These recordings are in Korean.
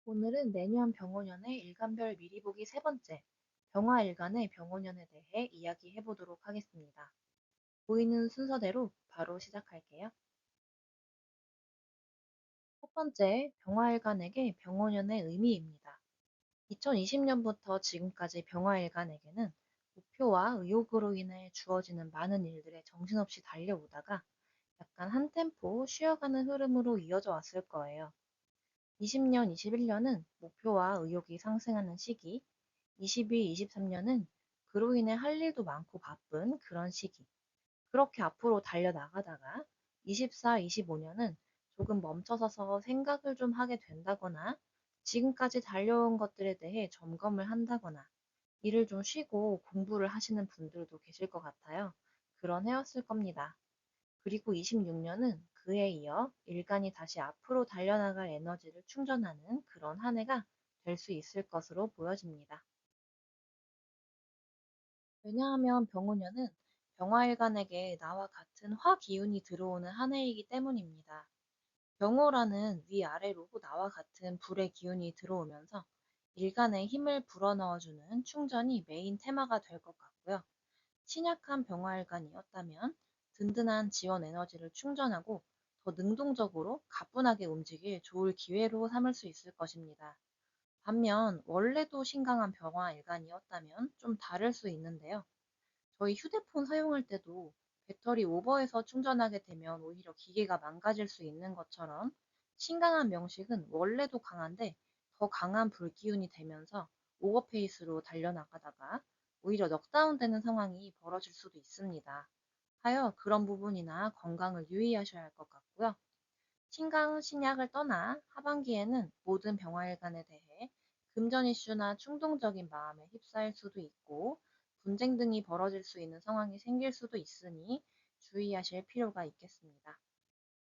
오늘은 내년 병원연의 일간별 미리 보기 세 번째, 병화일간의 병원연에 대해 이야기해 보도록 하겠습니다. 보이는 순서대로 바로 시작할게요. 첫 번째, 병화일간에게 병원연의 의미입니다. 2020년부터 지금까지 병화일간에게는 목표와 의욕으로 인해 주어지는 많은 일들에 정신없이 달려오다가 약간 한 템포 쉬어가는 흐름으로 이어져 왔을 거예요. 20년, 21년은 목표와 의욕이 상승하는 시기, 22, 23년은 그로 인해 할 일도 많고 바쁜 그런 시기. 그렇게 앞으로 달려나가다가 24, 25년은 조금 멈춰서서 생각을 좀 하게 된다거나 지금까지 달려온 것들에 대해 점검을 한다거나 일을 좀 쉬고 공부를 하시는 분들도 계실 것 같아요. 그런 해였을 겁니다. 그리고 26년은 그에 이어 일간이 다시 앞으로 달려나갈 에너지를 충전하는 그런 한 해가 될 수 있을 것으로 보여집니다. 왜냐하면 병오년은 병화일간에게 나와 같은 화 기운이 들어오는 한 해이기 때문입니다. 병호라는 위아래로 나와 같은 불의 기운이 들어오면서 일간에 힘을 불어넣어주는 충전이 메인 테마가 될 것 같고요. 신약한 병화일간이었다면 든든한 지원 에너지를 충전하고 더 능동적으로 가뿐하게 움직일 좋을 기회로 삼을 수 있을 것입니다. 반면 원래도 신강한 병화일간이었다면 좀 다를 수 있는데요. 저희 휴대폰 사용할 때도 배터리 오버해서 충전하게 되면 오히려 기계가 망가질 수 있는 것처럼 신강한 명식은 원래도 강한데 더 강한 불기운이 되면서 오버페이스로 달려나가다가 오히려 넉다운되는 상황이 벌어질 수도 있습니다. 하여 그런 부분이나 건강을 유의하셔야 할 것 같고요. 신강 신약을 떠나 하반기에는 모든 병화일간에 대해 금전 이슈나 충동적인 마음에 휩싸일 수도 있고 분쟁 등이 벌어질 수 있는 상황이 생길 수도 있으니 주의하실 필요가 있겠습니다.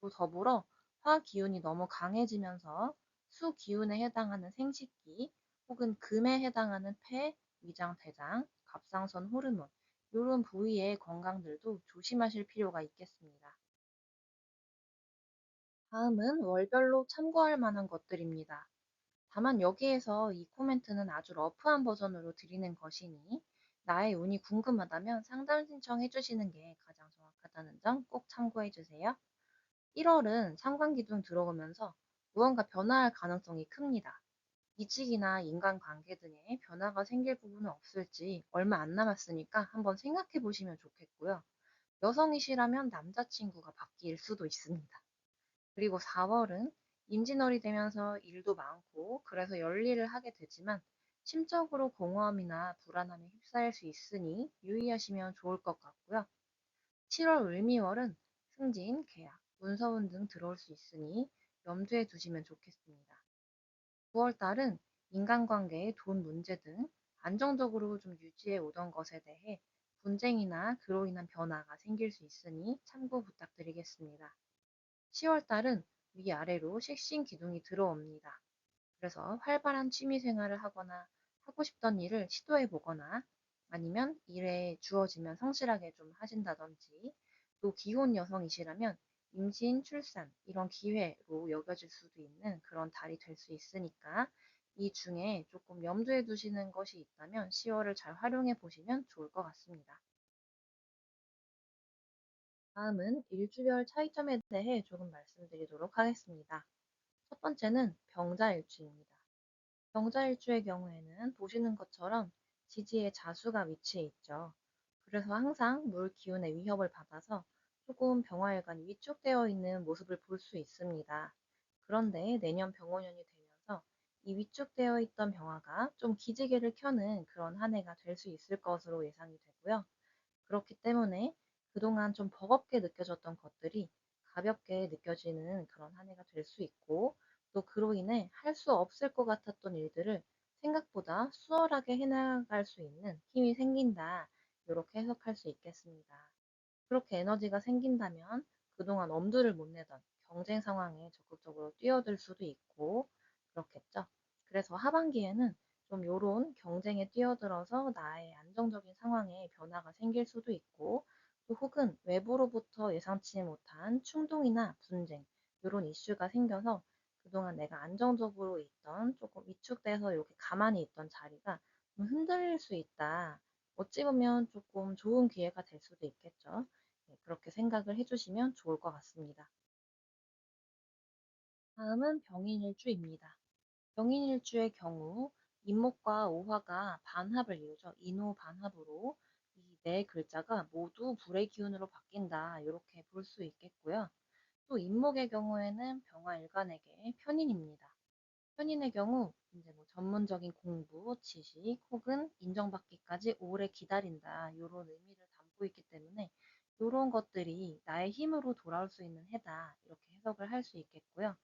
또 더불어 화 기운이 너무 강해지면서 수 기운에 해당하는 생식기 혹은 금에 해당하는 폐, 위장, 대장, 갑상선 호르몬 이런 부위의 건강들도 조심하실 필요가 있겠습니다. 다음은 월별로 참고할 만한 것들입니다. 다만 여기에서 이 코멘트는 아주 러프한 버전으로 드리는 것이니 나의 운이 궁금하다면 상담 신청해 주시는 게 가장 정확하다는 점 꼭 참고해 주세요. 1월은 상반기둥 들어오면서 무언가 변화할 가능성이 큽니다. 이직이나 인간관계 등의 변화가 생길 부분은 없을지 얼마 안 남았으니까 한번 생각해 보시면 좋겠고요. 여성이시라면 남자친구가 바뀔 수도 있습니다. 그리고 4월은 임진월이 되면서 일도 많고 그래서 열일을 하게 되지만 심적으로 공허함이나 불안함에 휩싸일 수 있으니 유의하시면 좋을 것 같고요. 7월 을미월은 승진, 계약, 문서운 등 들어올 수 있으니 염두에 두시면 좋겠습니다. 9월 달은 인간관계의 돈 문제 등 안정적으로 좀 유지해 오던 것에 대해 분쟁이나 그로 인한 변화가 생길 수 있으니 참고 부탁드리겠습니다. 10월 달은 위아래로 식신 기둥이 들어옵니다. 그래서 활발한 취미 생활을 하거나 하고 싶던 일을 시도해 보거나 아니면 일에 주어지면 성실하게 좀 하신다든지 또 기혼 여성이시라면 임신, 출산 이런 기회로 여겨질 수도 있는 그런 달이 될 수 있으니까 이 중에 조금 염두에 두시는 것이 있다면 10월을 잘 활용해 보시면 좋을 것 같습니다. 다음은 일주별 차이점에 대해 조금 말씀드리도록 하겠습니다. 첫 번째는 병자일주입니다. 병자일주의 경우에는 보시는 것처럼 지지에 자수가 위치해 있죠. 그래서 항상 물 기운의 위협을 받아서 조금 병화일관이 위축되어 있는 모습을 볼 수 있습니다. 그런데 내년 병원년이 되면서 이 위축되어 있던 병화가 좀 기지개를 켜는 그런 한 해가 될 수 있을 것으로 예상이 되고요. 그렇기 때문에 그동안 좀 버겁게 느껴졌던 것들이 가볍게 느껴지는 그런 한 해가 될 수 있고 또 그로 인해 할 수 없을 것 같았던 일들을 생각보다 수월하게 해나갈 수 있는 힘이 생긴다. 이렇게 해석할 수 있겠습니다. 그렇게 에너지가 생긴다면 그동안 엄두를 못 내던 경쟁 상황에 적극적으로 뛰어들 수도 있고 그렇겠죠. 그래서 하반기에는 좀 요런 경쟁에 뛰어들어서 나의 안정적인 상황에 변화가 생길 수도 있고 또 혹은 외부로부터 예상치 못한 충동이나 분쟁 이런 이슈가 생겨서 그동안 내가 안정적으로 있던 조금 위축돼서 이렇게 가만히 있던 자리가 좀 흔들릴 수 있다. 어찌 보면 조금 좋은 기회가 될 수도 있겠죠. 네, 그렇게 생각을 해주시면 좋을 것 같습니다. 다음은 병인일주입니다. 병인일주의 경우 인목과 오화가 반합을 이루죠. 인호반합으로 이 네 글자가 모두 불의 기운으로 바뀐다. 이렇게 볼 수 있겠고요. 또 인목의 경우에는 병화일간에게 편인입니다. 편인의 경우 이제 뭐 전문적인 공부, 지식 혹은 인정받기까지 오래 기다린다. 이런 의미를 담고 있기 때문에 이런 것들이 나의 힘으로 돌아올 수 있는 해다. 이렇게 해석을 할 수 있겠고요.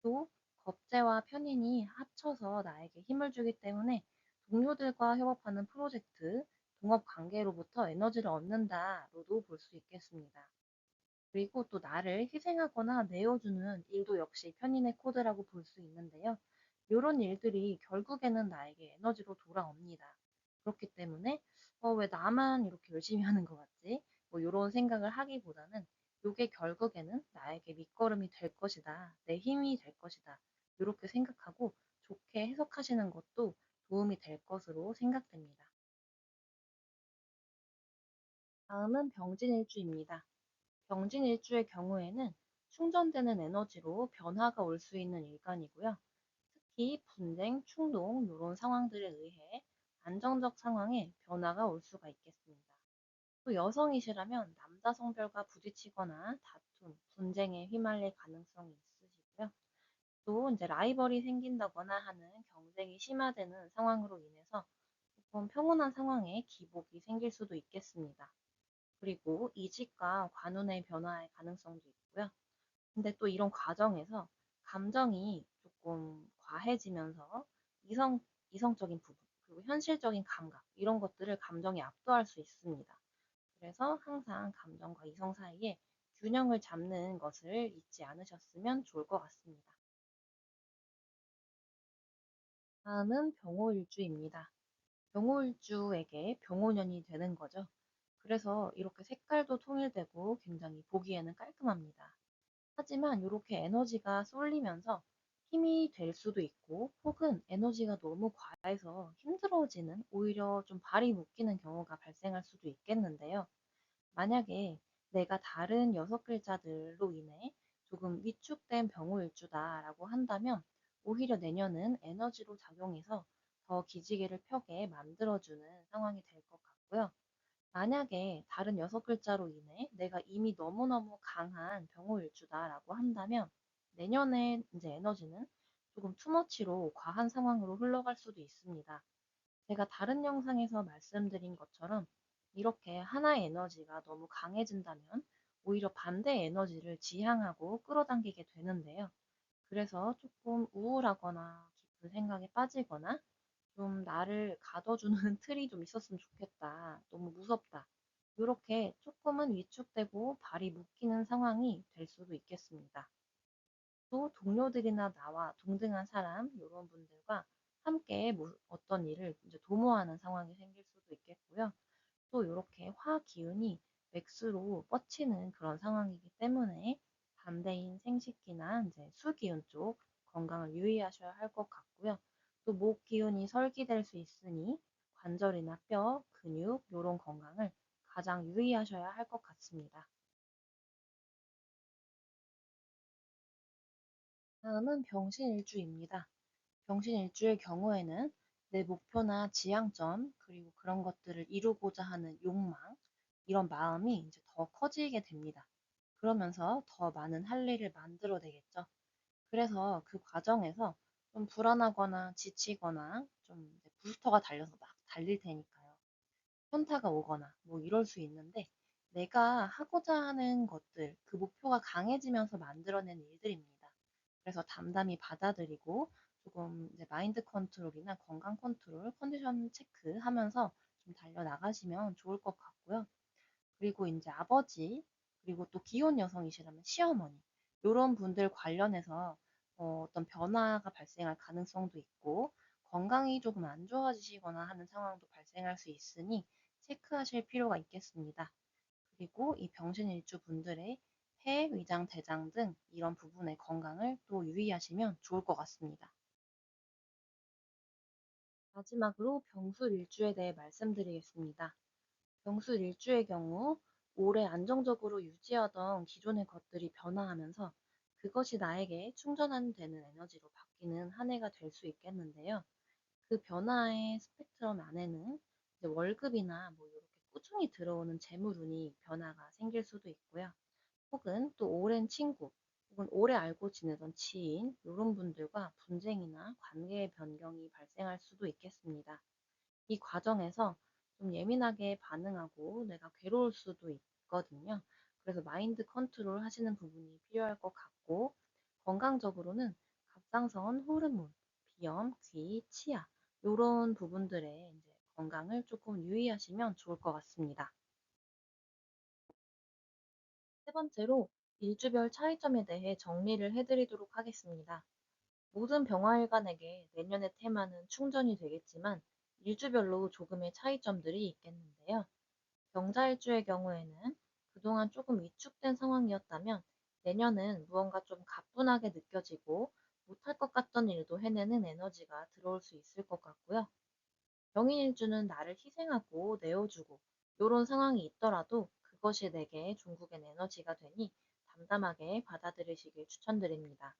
또 겁재와 편인이 합쳐서 나에게 힘을 주기 때문에 동료들과 협업하는 프로젝트, 동업 관계로부터 에너지를 얻는다로도 볼 수 있겠습니다. 그리고 또 나를 희생하거나 내어주는 일도 역시 편인의 코드라고 볼 수 있는데요. 이런 일들이 결국에는 나에게 에너지로 돌아옵니다. 그렇기 때문에 왜 나만 이렇게 열심히 하는 것 같지? 뭐 이런 생각을 하기보다는 이게 결국에는 나에게 밑거름이 될 것이다. 내 힘이 될 것이다. 이렇게 생각하고 좋게 해석하시는 것도 도움이 될 것으로 생각됩니다. 다음은 병진일주입니다. 병진일주의 경우에는 충전되는 에너지로 변화가 올 수 있는 일간이고요. 특히 분쟁, 충동 이런 상황들에 의해 안정적 상황에 변화가 올 수가 있겠습니다. 또 여성이시라면 남자 성별과 부딪히거나 다툼, 분쟁에 휘말릴 가능성이 있으시고요. 또 이제 라이벌이 생긴다거나 하는 경쟁이 심화되는 상황으로 인해서 조금 평온한 상황에 기복이 생길 수도 있겠습니다. 그리고 이직과 관운의 변화의 가능성도 있고요. 근데 또 이런 과정에서 감정이 조금 과해지면서 이성, 이성적인 부분, 그리고 현실적인 감각, 이런 것들을 감정이 압도할 수 있습니다. 그래서 항상 감정과 이성 사이에 균형을 잡는 것을 잊지 않으셨으면 좋을 것 같습니다. 다음은 병호일주입니다. 병호일주에게 병호년이 되는 거죠. 그래서 이렇게 색깔도 통일되고 굉장히 보기에는 깔끔합니다. 하지만 이렇게 에너지가 쏠리면서 힘이 될 수도 있고 혹은 에너지가 너무 과해서 힘들어지는 오히려 좀 발이 묶이는 경우가 발생할 수도 있겠는데요. 만약에 내가 다른 여섯 글자들로 인해 조금 위축된 병호일주다라고 한다면 오히려 내년은 에너지로 작용해서 더 기지개를 펴게 만들어주는 상황이 될 것 같고요. 만약에 다른 여섯 글자로 인해 내가 이미 너무너무 강한 병호일주다라고 한다면 내년에 이제 에너지는 조금 투머치로 과한 상황으로 흘러갈 수도 있습니다. 제가 다른 영상에서 말씀드린 것처럼 이렇게 하나의 에너지가 너무 강해진다면 오히려 반대 에너지를 지향하고 끌어당기게 되는데요. 그래서 조금 우울하거나 깊은 생각에 빠지거나 좀 나를 가둬주는 틀이 좀 있었으면 좋겠다. 너무 무섭다. 이렇게 조금은 위축되고 발이 묶이는 상황이 될 수도 있겠습니다. 또 동료들이나 나와 동등한 사람, 이런 분들과 함께 어떤 일을 이제 도모하는 상황이 생길 수도 있겠고요. 또 이렇게 화 기운이 맥스로 뻗치는 그런 상황이기 때문에 반대인 생식기나 이제 수 기운 쪽 건강을 유의하셔야 할 것 같고요. 또 목 기운이 설기될 수 있으니 관절이나 뼈, 근육 이런 건강을 가장 유의하셔야 할 것 같습니다. 다음은 병신일주입니다. 병신일주의 경우에는 내 목표나 지향점, 그리고 그런 것들을 이루고자 하는 욕망, 이런 마음이 이제 더 커지게 됩니다. 그러면서 더 많은 할 일을 만들어내겠죠. 그래서 그 과정에서 좀 불안하거나 지치거나 좀 이제 부스터가 달려서 막 달릴 테니까요. 현타가 오거나 뭐 이럴 수 있는데 내가 하고자 하는 것들, 그 목표가 강해지면서 만들어낸 일들입니다. 그래서 담담히 받아들이고 조금 이제 마인드 컨트롤이나 건강 컨트롤, 컨디션 체크하면서 좀 달려나가시면 좋을 것 같고요. 그리고 이제 아버지, 그리고 또 기혼 여성이시라면 시어머니, 이런 분들 관련해서 어떤 변화가 발생할 가능성도 있고, 건강이 조금 안 좋아지시거나 하는 상황도 발생할 수 있으니 체크하실 필요가 있겠습니다. 그리고 이 병신일주 분들의 폐, 위장, 대장 등 이런 부분의 건강을 또 유의하시면 좋을 것 같습니다. 마지막으로 병술일주에 대해 말씀드리겠습니다. 병술일주의 경우 오래 안정적으로 유지하던 기존의 것들이 변화하면서 그것이 나에게 충전하는 되는 에너지로 바뀌는 한 해가 될 수 있겠는데요. 그 변화의 스펙트럼 안에는 이제 월급이나 뭐 이렇게 꾸준히 들어오는 재물운이 변화가 생길 수도 있고요. 혹은 또 오랜 친구, 혹은 오래 알고 지내던 지인, 이런 분들과 분쟁이나 관계의 변경이 발생할 수도 있겠습니다. 이 과정에서 좀 예민하게 반응하고 내가 괴로울 수도 있거든요. 그래서 마인드 컨트롤 하시는 부분이 필요할 것 같고, 건강적으로는 갑상선 호르몬, 비염, 귀, 치아, 요런 부분들의 이제 건강을 조금 유의하시면 좋을 것 같습니다. 세 번째로 일주별 차이점에 대해 정리를 해드리도록 하겠습니다. 모든 병화일관에게 내년의 테마는 충전이 되겠지만 일주별로 조금의 차이점들이 있겠는데요. 병자일주의 경우에는 그동안 조금 위축된 상황이었다면 내년은 무언가 좀 가뿐하게 느껴지고 못할 것 같던 일도 해내는 에너지가 들어올 수 있을 것 같고요. 병인일주는 나를 희생하고 내어주고 이런 상황이 있더라도 그것이 내게 종국의 에너지가 되니 담담하게 받아들이시길 추천드립니다.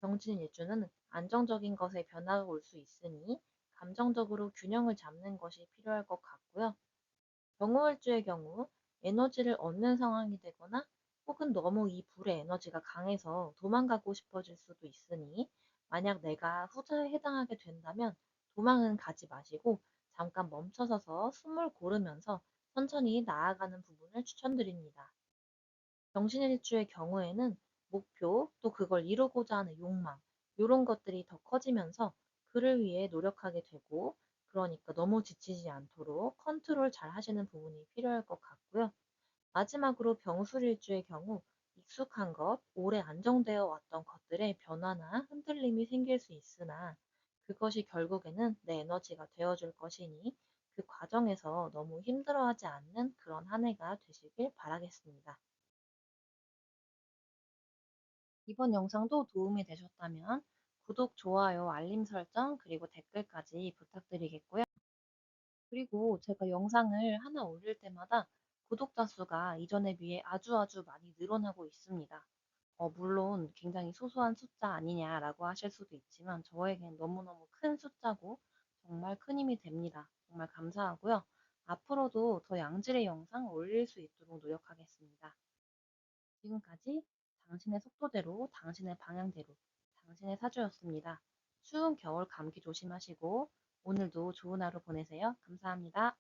병진일주는 안정적인 것에 변화가 올 수 있으니 감정적으로 균형을 잡는 것이 필요할 것 같고요. 병호일주의 경우 에너지를 얻는 상황이 되거나 혹은 너무 이 불의 에너지가 강해서 도망가고 싶어질 수도 있으니 만약 내가 후자에 해당하게 된다면 도망은 가지 마시고 잠깐 멈춰서서 숨을 고르면서 천천히 나아가는 부분을 추천드립니다. 정신일주의 경우에는 목표, 또 그걸 이루고자 하는 욕망, 이런 것들이 더 커지면서 그를 위해 노력하게 되고, 그러니까 너무 지치지 않도록 컨트롤 잘 하시는 부분이 필요할 것 같고요. 마지막으로 병술일주의 경우 익숙한 것, 오래 안정되어 왔던 것들의 변화나 흔들림이 생길 수 있으나 그것이 결국에는 내 에너지가 되어줄 것이니 그 과정에서 너무 힘들어하지 않는 그런 한 해가 되시길 바라겠습니다. 이번 영상도 도움이 되셨다면 구독, 좋아요, 알림 설정, 그리고 댓글까지 부탁드리겠고요. 그리고 제가 영상을 하나 올릴 때마다 구독자 수가 이전에 비해 아주 많이 늘어나고 있습니다. 물론 굉장히 소소한 숫자 아니냐라고 하실 수도 있지만 저에겐 너무너무 큰 숫자고 정말 큰 힘이 됩니다. 정말 감사하고요. 앞으로도 더 양질의 영상 올릴 수 있도록 노력하겠습니다. 지금까지 당신의 속도대로, 당신의 방향대로, 당신의 사주였습니다. 추운 겨울 감기 조심하시고 오늘도 좋은 하루 보내세요. 감사합니다.